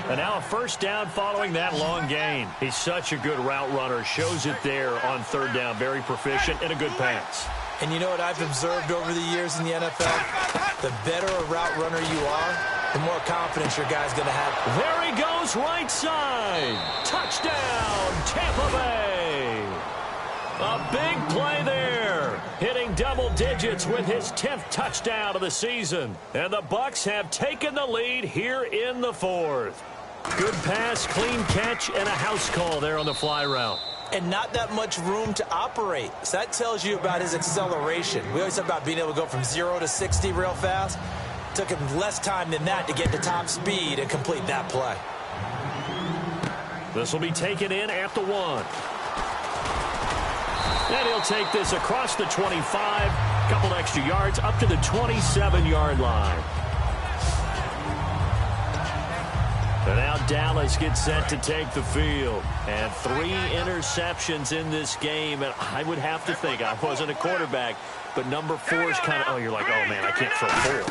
And now a first down following that long gain. He's such a good route runner. Shows it there on 3rd down. Very proficient and a good pass. And you know what I've observed over the years in the NFL? The better a route runner you are, the more confidence your guy's going to have. There he goes, right side. Touchdown, Tampa Bay. A big play there. Hitting double digits with his 10th touchdown of the season. And the Bucks have taken the lead here in the 4th. Good pass, clean catch, and a house call there on the fly route. And not that much room to operate. So that tells you about his acceleration. We always talk about being able to go from 0 to 60 real fast. Took him less time than that to get to top speed and complete that play. This will be taken in at the 1. And he'll take this across the 25. Couple extra yards up to the 27-yard line. And now Dallas gets set to take the field. And 3 interceptions in this game. And I would have to think, I wasn't a quarterback, but number 4 is kind of, oh, you're like, oh, man, I can't throw 4.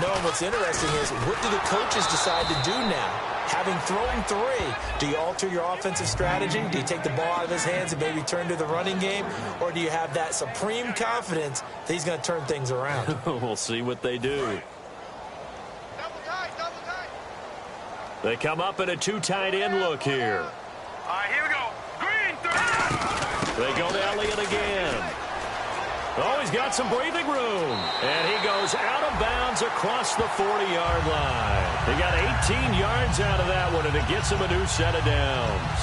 No, and what's interesting is, what do the coaches decide to do now? Having thrown 3, do you alter your offensive strategy? Do you take the ball out of his hands and maybe turn to the running game? Or do you have that supreme confidence that he's going to turn things around? We'll see what they do. They come up in a 2 tight end look here. All right, here we go. Green, 3. They go to Elliott again. Oh, he's got some breathing room. And he goes out of bounds across the 40-yard line. He got 18 yards out of that one, and it gets him a new set of downs.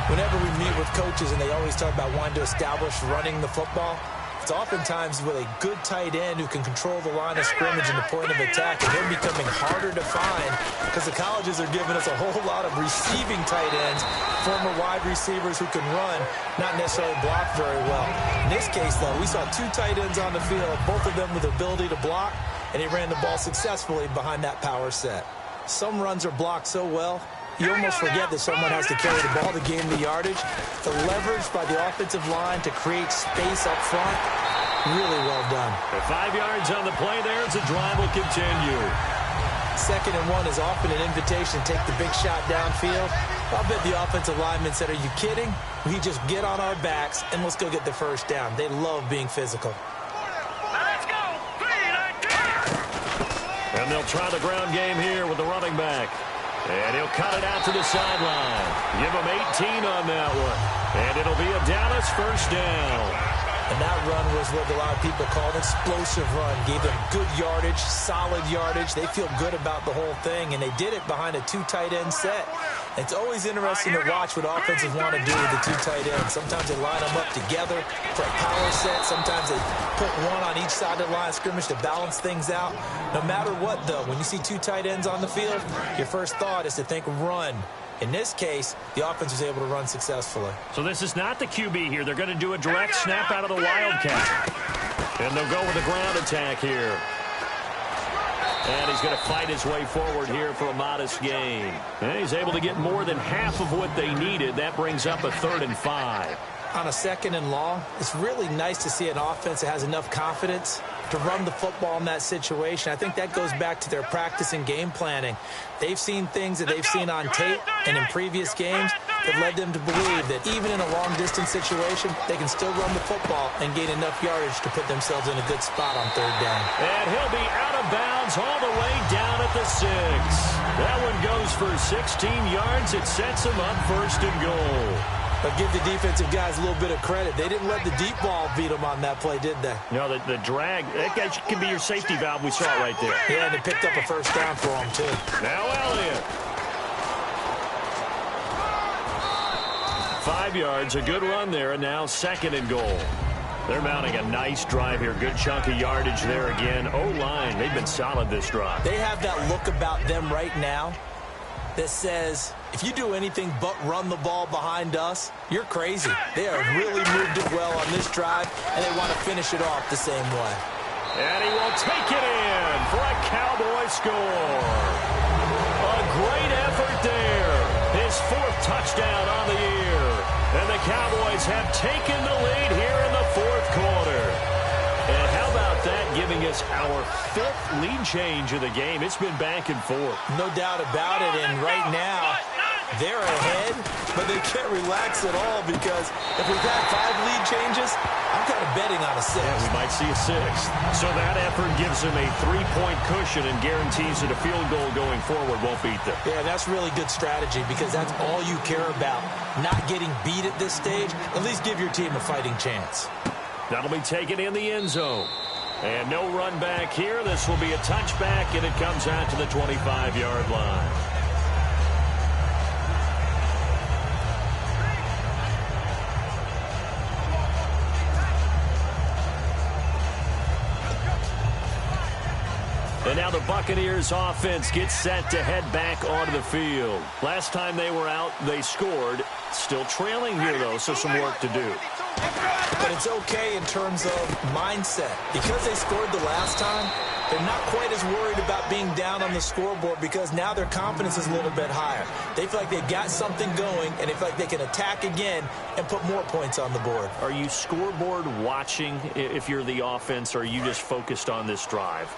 Whenever we meet with coaches and they always talk about wanting to establish running the football, it's oftentimes with a good tight end who can control the line of scrimmage and the point of attack, and they're becoming harder to find because the colleges are giving us a whole lot of receiving tight ends, former wide receivers who can run, not necessarily block very well. In this case, though, we saw 2 tight ends on the field, both of them with the ability to block, and he ran the ball successfully behind that power set. Some runs are blocked so well, you almost forget that someone has to carry the ball to gain the yardage. The leverage by the offensive line to create space up front, really well done. 5 yards on the play there as the drive will continue. 2nd and 1 is often an invitation to take the big shot downfield. I'll bet the offensive lineman said, are you kidding? We just get on our backs and let's go get the first down. They love being physical. Let's go. 3, 9, 2. And they'll try the ground game here with the running back. And he'll cut it out to the sideline. Give him 18 on that one. And it'll be a Dallas first down. And that run was what a lot of people call an explosive run. Gave them good yardage, solid yardage. They feel good about the whole thing, and they did it behind a 2 tight end set. It's always interesting to watch what offenses want to do with the 2 tight ends. Sometimes they line them up together for a power set. Sometimes they put one on each side of the line of scrimmage to balance things out. No matter what, though, when you see 2 tight ends on the field, your first thought is to think run. In this case, the offense was able to run successfully. So this is not the QB here. They're going to do a direct snap out of the Wildcat. And they'll go with a ground attack here. And he's going to fight his way forward here for a modest gain. And he's able to get more than half of what they needed. That brings up a 3rd and 5. On a 2nd and long, it's really nice to see an offense that has enough confidence to run the football in that situation. I think that goes back to their practice and game planning. They've seen things that they've seen on tape and in previous games that led them to believe that even in a long-distance situation, they can still run the football and gain enough yardage to put themselves in a good spot on 3rd down. And he'll be out of bounds all the way down at the 6. That one goes for 16 yards. It sets him up 1st and goal. But give the defensive guys a little bit of credit. They didn't let the deep ball beat them on that play, did they? No, the drag, that guy can be your safety valve. We saw it right there. Yeah, and they picked up a 1st down for them, too. Now Elliott. 5 yards, a good run there, and now 2nd and goal. They're mounting a nice drive here. Good chunk of yardage there again. O-line, they've been solid this drive. They have that look about them right now that says, if you do anything but run the ball behind us, you're crazy. They have really moved it well on this drive, and they want to finish it off the same way. And he will take it in for a Cowboy score. A great effort there. His 4th touchdown on the year. And the Cowboys have taken the lead here in the 4th quarter. And how about that, giving us our 5th lead change of the game? It's been back and forth. No doubt about it, and right now, they're ahead, but they can't relax at all because if we've had 5 lead changes, I'm kind of betting on a 6th. Yeah, we might see a 6th. So that effort gives them a 3-point cushion and guarantees that a field goal going forward won't beat them. Yeah, that's really good strategy because that's all you care about. Not getting beat at this stage, at least give your team a fighting chance. That'll be taken in the end zone. And no run back here. This will be a touchback, and it comes out to the 25-yard line. And now the Buccaneers offense gets set to head back onto the field. Last time they were out, they scored. Still trailing here, though, so some work to do. But it's okay in terms of mindset. Because they scored the last time, they're not quite as worried about being down on the scoreboard because now their confidence is a little bit higher. They feel like they've got something going, and they feel like they can attack again and put more points on the board. Are you scoreboard watching if you're the offense, or are you just focused on this drive?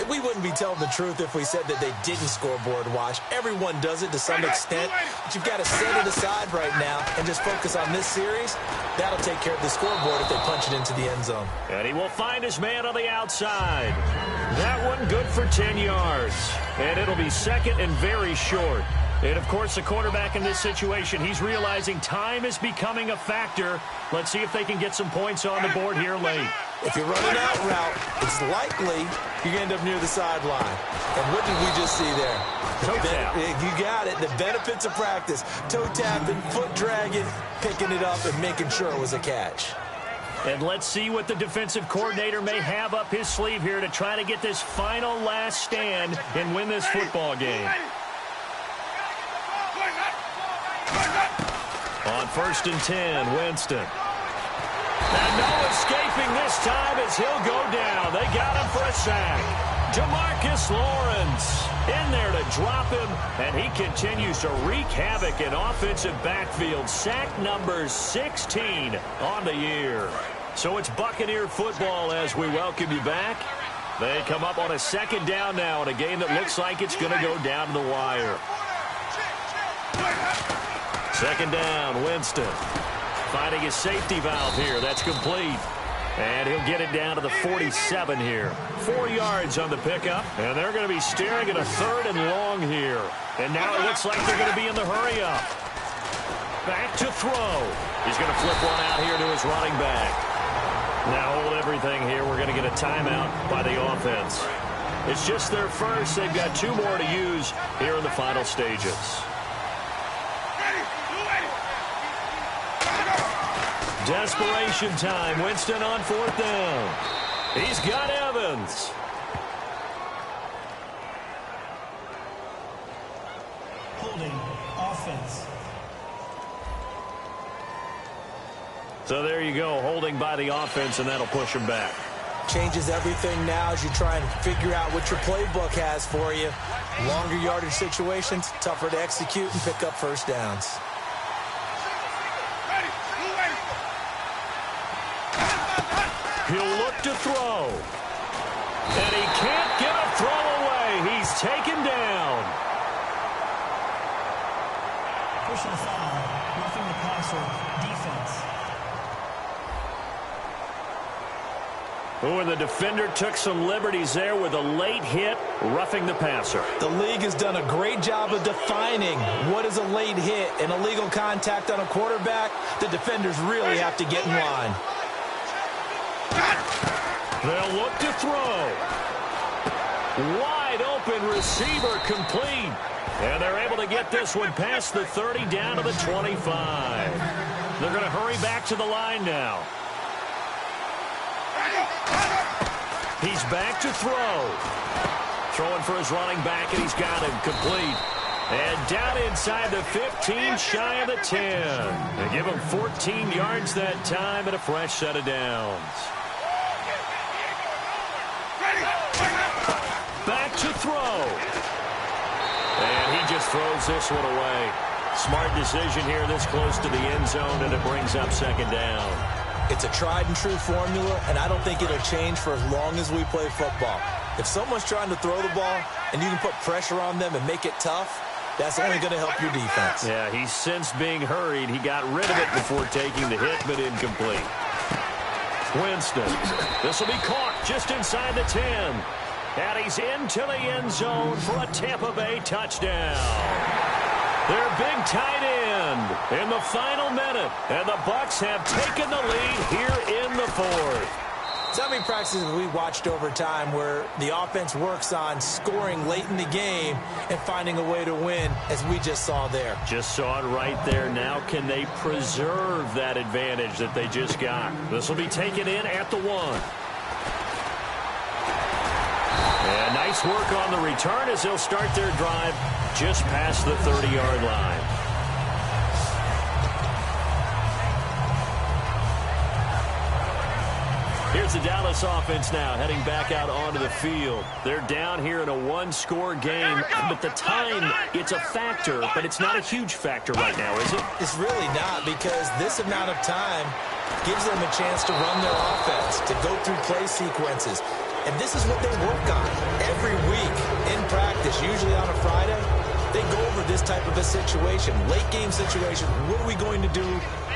We wouldn't be telling the truth if we said that they didn't scoreboard watch. Everyone does it to some extent, but you've got to set it aside right now and just focus on this series. That'll take care of the scoreboard if they punch it into the end zone. And he will find his man on the outside. That one good for 10 yards. And it'll be 2nd and very short. And, of course, the quarterback in this situation, he's realizing time is becoming a factor. Let's see if they can get some points on the board here late. If you run an out route, it's likely you're going to end up near the sideline. And what did we just see there? Toe tap. You got it. The benefits of practice. Toe tapping, foot dragging, picking it up, and making sure it was a catch. And let's see what the defensive coordinator may have up his sleeve here to try to get this final last stand and win this football game. On 1st and 10, Winston. And no escaping this time as he'll go down. They got him for a sack. Demarcus Lawrence in there to drop him, and he continues to wreak havoc in offensive backfield. Sack number 16 on the year. So it's Buccaneer football as we welcome you back. They come up on a 2nd down now in a game that looks like it's going to go down to the wire. 2nd down, Winston. Finding his safety valve here. That's complete. And he'll get it down to the 47 here. 4 yards on the pickup. And they're going to be staring at a 3rd and long here. And now it looks like they're going to be in the hurry up. Back to throw. He's going to flip one out here to his running back. Now hold everything here. We're going to get a timeout by the offense. It's just their first. They've got 2 more to use here in the final stages. Desperation time. Winston on 4th down. He's got Evans. Holding offense. So there you go, holding by the offense, and that'll push him back. Changes everything now as you try and figure out what your playbook has for you. Longer yardage situations, tougher to execute and pick up first downs. He'll look to throw. And he can't get a throw away. He's taken down. Personal foul. Roughing the passer. Defense. Oh, and the defender took some liberties there with a late hit, roughing the passer. The league has done a great job of defining what is a late hit and illegal contact on a quarterback. The defenders really have to get in line. They'll look to throw. Wide open receiver complete. And they're able to get this one past the 30 down to the 25. They're going to hurry back to the line now. He's back to throw. Throwing for his running back, and he's got him complete. And down inside the 15, shy of the 10. They give him 14 yards that time and a fresh set of downs. Back to throw. And he just throws this one away. Smart decision here this close to the end zone, and it brings up 2nd down. It's a tried-and-true formula, and I don't think it'll change for as long as we play football. If someone's trying to throw the ball and you can put pressure on them and make it tough, that's only going to help your defense. Yeah, he's since being hurried. He got rid of it before taking the hit, but incomplete. Winston. This will be caught just inside the 10. And he's into the end zone for a Tampa Bay touchdown. Their big tight end in the final minute. And the Bucks have taken the lead here in the 4th. So many practices we watched over time where the offense works on scoring late in the game and finding a way to win, as we just saw there. Just saw it right there. Now can they preserve that advantage that they just got? This will be taken in at the 1. And nice work on the return as they'll start their drive just past the 30-yard line. Here's the Dallas offense now heading back out onto the field. They're down here in a 1-score game, but the time, it's a factor, but it's not a huge factor right now, is it? It's really not, because this amount of time gives them a chance to run their offense, to go through play sequences. And this is what they work on every week in practice, usually on a Friday. They go over this type of a situation, late game situation. What are we going to do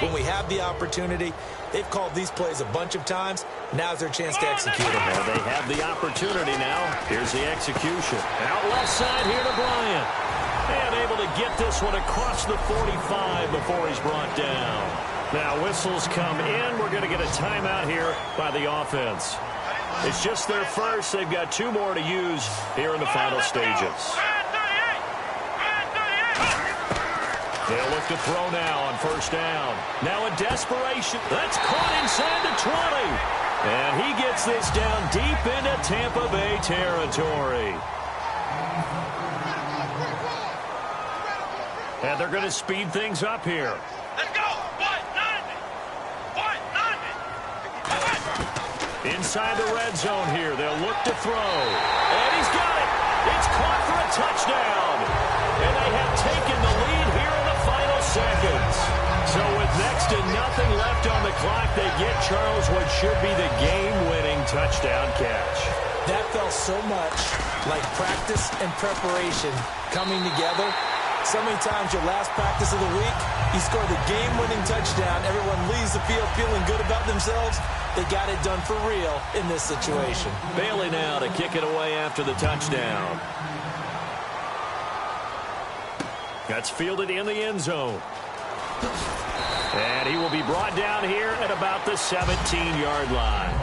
when we have the opportunity? They've called these plays a bunch of times. Now's their chance to execute them. Well, they have the opportunity now. Here's the execution. Out left side here to Bryant. And able to get this one across the 45 before he's brought down. Now whistles come in. We're going to get a timeout here by the offense. It's just their first. They've got 2 more to use here in the final stages. They'll look to throw now on 1st down. Now in desperation. That's caught inside the 20. And he gets this down deep into Tampa Bay territory. And they're going to speed things up here. Let's go! Inside the red zone here. They'll look to throw. And he's got it. It's caught for a touchdown. And they have taken the lead here in the final seconds. So with next to nothing left on the clock, they get Charles what should be the game-winning touchdown catch. That felt so much like practice and preparation coming together. So many times your last practice of the week, you score the game-winning touchdown. Everyone leaves the field feeling good about themselves. They got it done for real in this situation. Bailey now to kick it away after the touchdown. That's fielded in the end zone. And he will be brought down here at about the 17-yard line.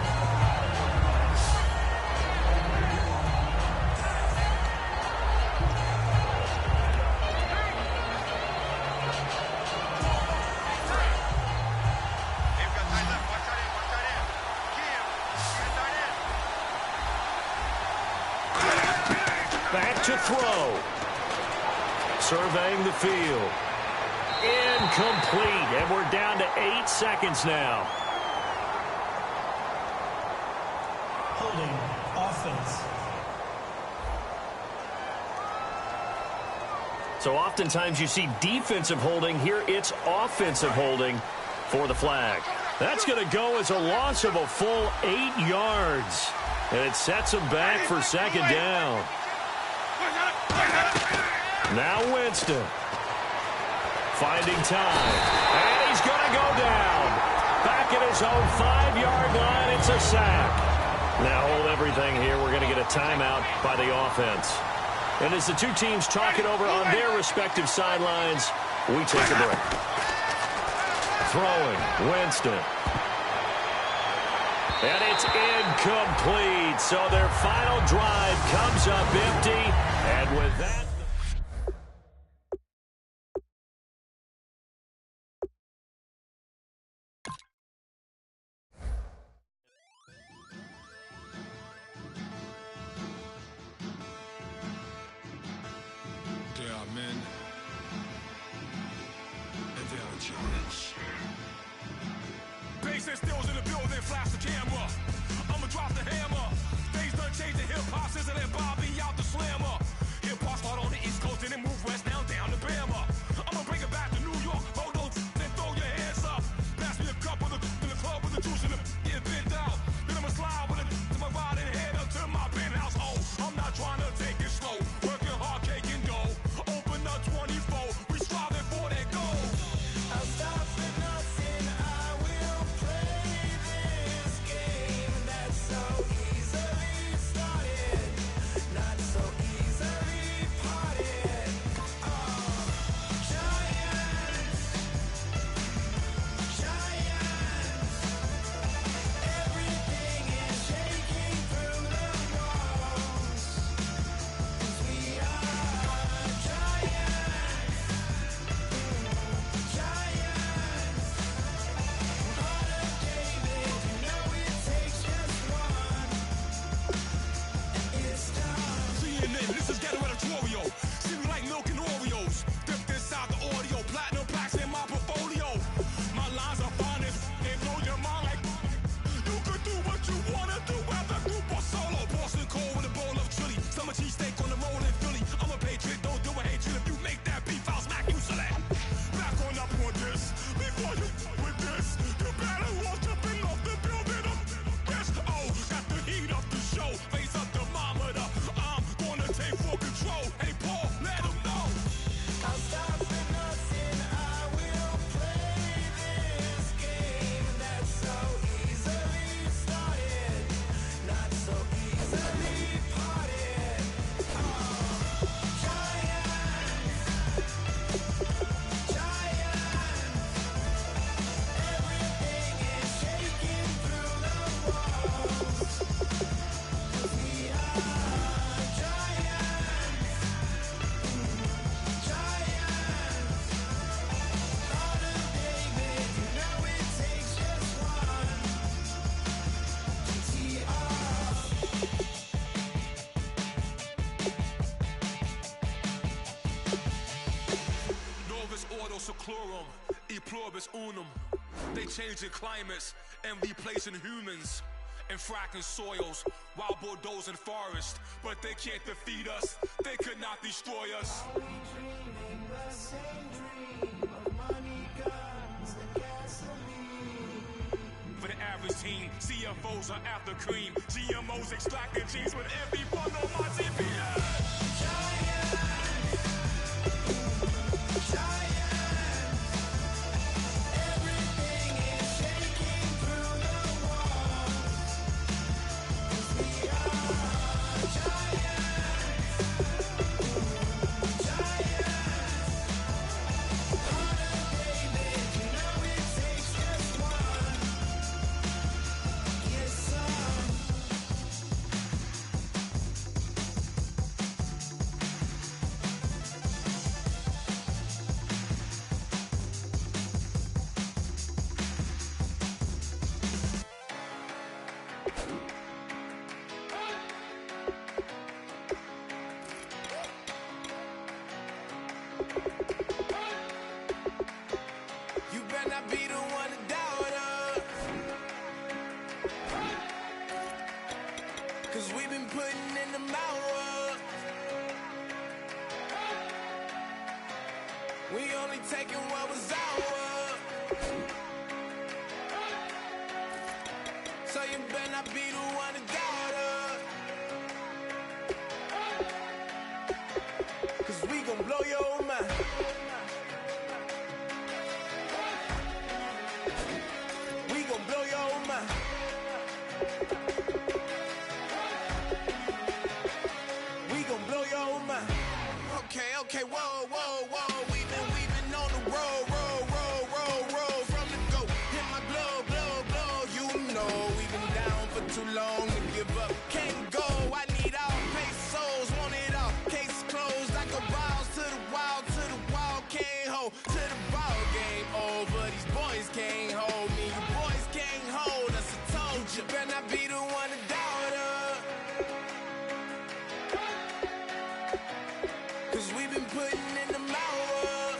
Back to throw. Surveying the field. Incomplete. And we're down to 8 seconds now. Holding offense. So oftentimes you see defensive holding. Here it's offensive holding for the flag. That's going to go as a loss of a full 8 yards. And it sets him back for second down. Now Winston. Finding time. And he's going to go down. Back at his own 5-yard line. It's a sack. Now hold everything here. We're going to get a timeout by the offense. And as the two teams talk it over on their respective sidelines, we take a break. Throwing. Winston. And it's incomplete. So their final drive comes up empty. And with that... Bass stills in the building, flash the camera. I'ma drop the hammer. Things done changed the hip-hop since let Bobby out the slammer. Hip-hop's hard on the East Coast and then move west down to Bama. I'ma bring it back to New York. Hold on, then throw your hands up. Pass me a cup of the club with the juice in the get bent out. Then I'ma slide with it to my ride and head up to my penthouse. Oh, I'm not trying to take it slow. Working hard, cake and dough. Open up 24. We striving for that goal. I'll stop for nothing. I will play this game that's so easily started, not so easily parted. Giants, everything is shaking through the walls. 'Cause we are giants. Heart of David, you know it takes just one. It's time. CNN, this is Ghetto Editorial. See me like milk and Oreos. Dipped inside the audio, platinum plaques in my portfolio. My lines are finest, they blow your mind like you could do what you wanna do, whether group or solo. Boston cold with a bowl of chili, summer cheesesteak on the roll in Philly. I'm a patriot, don't do a hatred. If you make that beef, I'll smack you silly. Back on up on this, before you with this, you better walk up and off the building up this. Oh, got the heat up the show, face up the thermometer. I'm gonna take full control. Hey Paul, let him know. I'll stop for nothing. I will play this game that's so easily started, not so easily parted. Everything is shaking through the walls. 'Cause we are giants. Heart of David, you know it takes just one. Novus ordo seclorum, e pluribus unum. They changing climates and replacing humans and fracking soils, wild bulldozing forests, but they can't defeat us. They could not destroy us. For the average team, CFOs are after cream. GMOs extracting genes with every bundle of my GPS. Everything is shaking through the walls. 'Cause we are giants. Heart of David, you know it You better not be the one to doubt us. 'Cause we've been putting in the hours. We only taking what was ours. So you better not be the one to doubt us. 'Cause we gon' blow your mind. We gon' blow your mind. We gon' blow your mind. Okay, whoa, whoa, whoa. We've been on the road, roll from the go. Hit my blow. You know we've been down for too long to give up. Can't go. I need all pesos, want it all. Case closed like a balls to the wall, can't hold to the ball game over. These boys can't hold me. You boys can't hold us. I told you, better not be the one to doubt us. 'Cause we've been putting in the hours.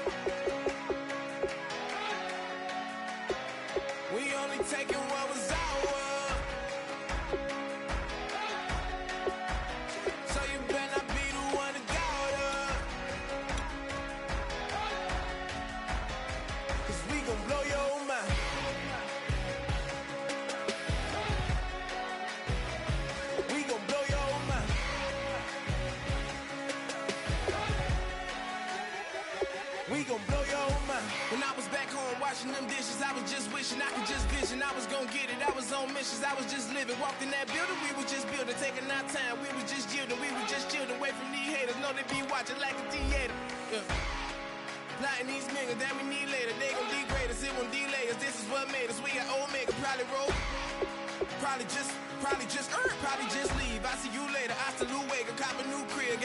We only taking what was ours. So you better not be the one to doubt us. 'Cause we gon' blow your mind. We gon' blow your mind. We gon' blow your mind. When I was back home washing them dishes, I was just wishing I could just vision. I was gon' get it, I was on missions, I was just living. Walked in that building, we was just building, taking our time. We was just yielding, we was just chilling. Away from these haters, know they be watching like a theater. Yeah. Plotting these niggas that we need later. They gon' degrade us, it won't delay us. This is what made us. We got Omega, probably roll. Probably just leave. I see you later. I salute Wake, cop a new crib.